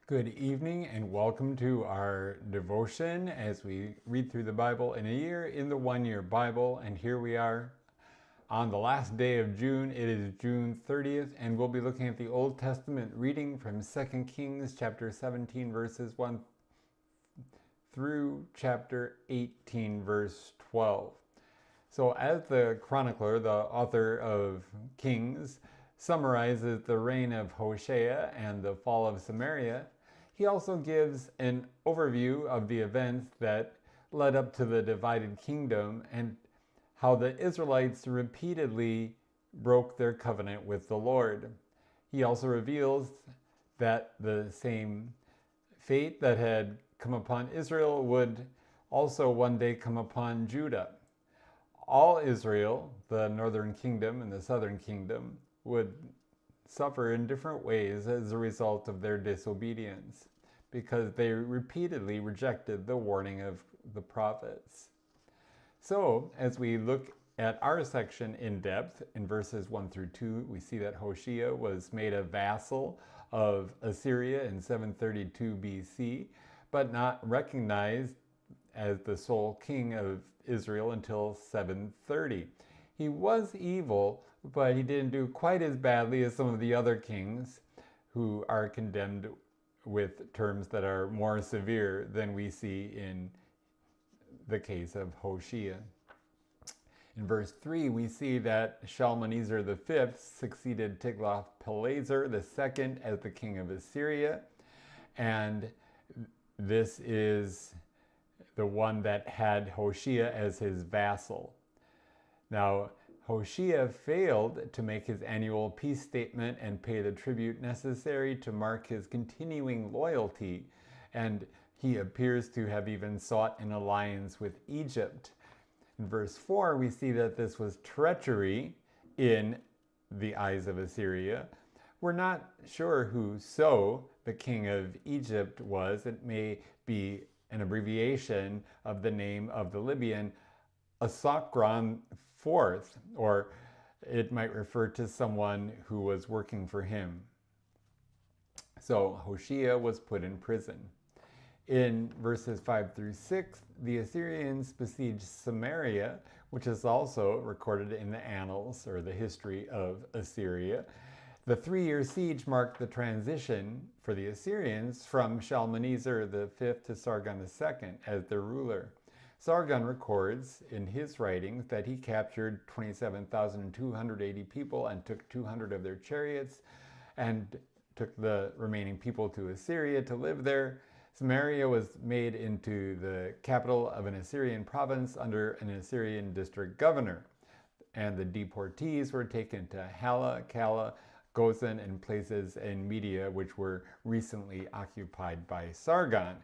Good evening and welcome to our devotion as we read through the Bible in a year in the 1 Year Bible. And here we are on the last day of June. It is June 30th, and we'll be looking at the Old Testament reading from 2 Kings chapter 17 verses 1 through chapter 18 verse 12. So as the chronicler, the author of Kings, summarizes the reign of Hoshea and the fall of Samaria, he also gives an overview of the events that led up to the divided kingdom and how the Israelites repeatedly broke their covenant with the Lord. He also reveals that the same fate that had come upon Israel would also one day come upon Judah. All Israel, the northern kingdom and the southern kingdom, would suffer in different ways as a result of their disobedience because they repeatedly rejected the warning of the prophets. So, as we look at our section in depth, in verses 1 through 2, we see that Hoshea was made a vassal of Assyria in 732 BC, but not recognized as the sole king of Israel until 730. He was evil, but he didn't do quite as badly as some of the other kings who are condemned with terms that are more severe than we see in the case of Hoshea. In verse 3, we see that Shalmaneser V succeeded Tiglath-Pileser II as the king of Assyria, and this is the one that had Hoshea as his vassal. Now, Hoshea failed to make his annual peace statement and pay the tribute necessary to mark his continuing loyalty, and he appears to have even sought an alliance with Egypt. In verse 4, we see that this was treachery in the eyes of Assyria. We're not sure who So, the king of Egypt, was. It may be an abbreviation of the name of the Libyan Asakron IV, or it might refer to someone who was working for him. So Hoshea was put in prison. In verses 5 through 6, the Assyrians besieged Samaria, which is also recorded in the annals or the history of Assyria. The 3-year siege marked the transition for the Assyrians from Shalmaneser V to Sargon II as their ruler. Sargon records in his writings that he captured 27,280 people and took 200 of their chariots and took the remaining people to Assyria to live there. Samaria was made into the capital of an Assyrian province under an Assyrian district governor, and the deportees were taken to Hala, Kala, Gozan, and places in Media which were recently occupied by Sargon.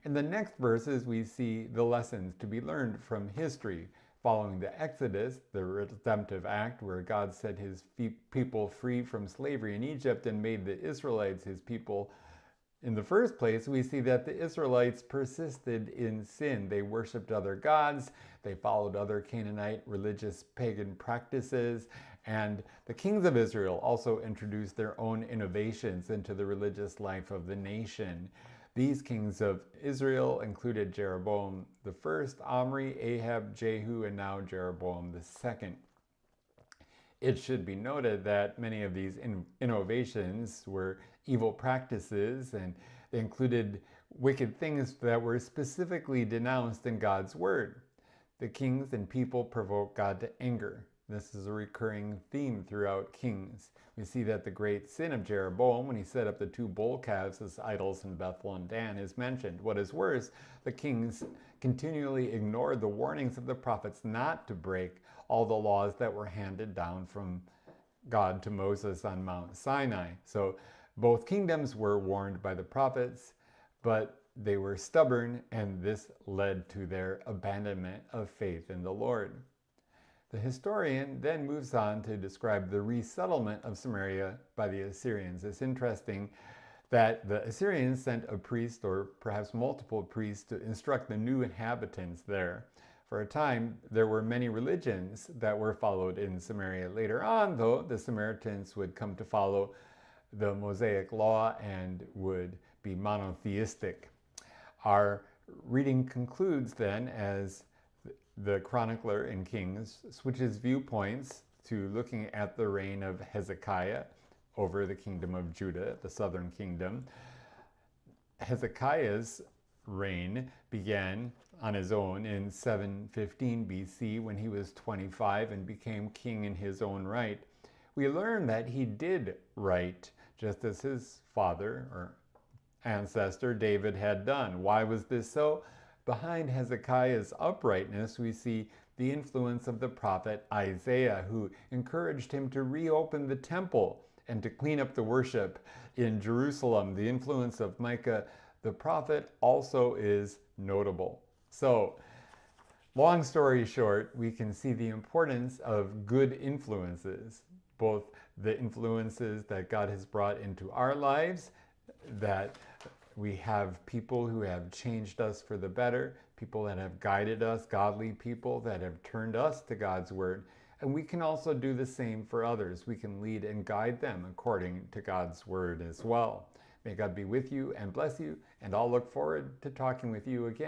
In the next verses, we see the lessons to be learned from history. Following the Exodus, the redemptive act where God set his people free from slavery in Egypt and made the Israelites his people in the first place, we see that the Israelites persisted in sin. They worshipped other gods, they followed other Canaanite religious pagan practices, and the kings of Israel also introduced their own innovations into the religious life of the nation. These kings of Israel included Jeroboam I, Omri, Ahab, Jehu, and now Jeroboam II. It should be noted that many of these innovations were evil practices, and they included wicked things that were specifically denounced in God's word. The kings and people provoked God to anger. This is a recurring theme throughout Kings. We see that the great sin of Jeroboam, when he set up the 2 bull calves as idols in Bethel and Dan, is mentioned. What is worse, the kings continually ignored the warnings of the prophets not to break all the laws that were handed down from God to Moses on Mount Sinai. So both kingdoms were warned by the prophets, but they were stubborn, and this led to their abandonment of faith in the Lord. The historian then moves on to describe the resettlement of Samaria by the Assyrians. It's interesting that the Assyrians sent a priest, or perhaps multiple priests, to instruct the new inhabitants there. For a time, there were many religions that were followed in Samaria. Later on, though, the Samaritans would come to follow the Mosaic law and would be monotheistic. Our reading concludes then as the chronicler in Kings switches viewpoints to looking at the reign of Hezekiah over the kingdom of Judah, the southern kingdom. Hezekiah's reign began on his own in 715 BC when he was 25 and became king in his own right. We learn that he did right, just as his father or ancestor David had done. Why was this so? Behind Hezekiah's uprightness, we see the influence of the prophet Isaiah, who encouraged him to reopen the temple and to clean up the worship in Jerusalem. The influence of Micah the prophet also is notable. So, long story short, we can see the importance of good influences, both the influences that God has brought into our lives, that we have people who have changed us for the better, people that have guided us, godly people that have turned us to God's word. And we can also do the same for others. We can lead and guide them according to God's word as well. May God be with you and bless you, and I'll look forward to talking with you again.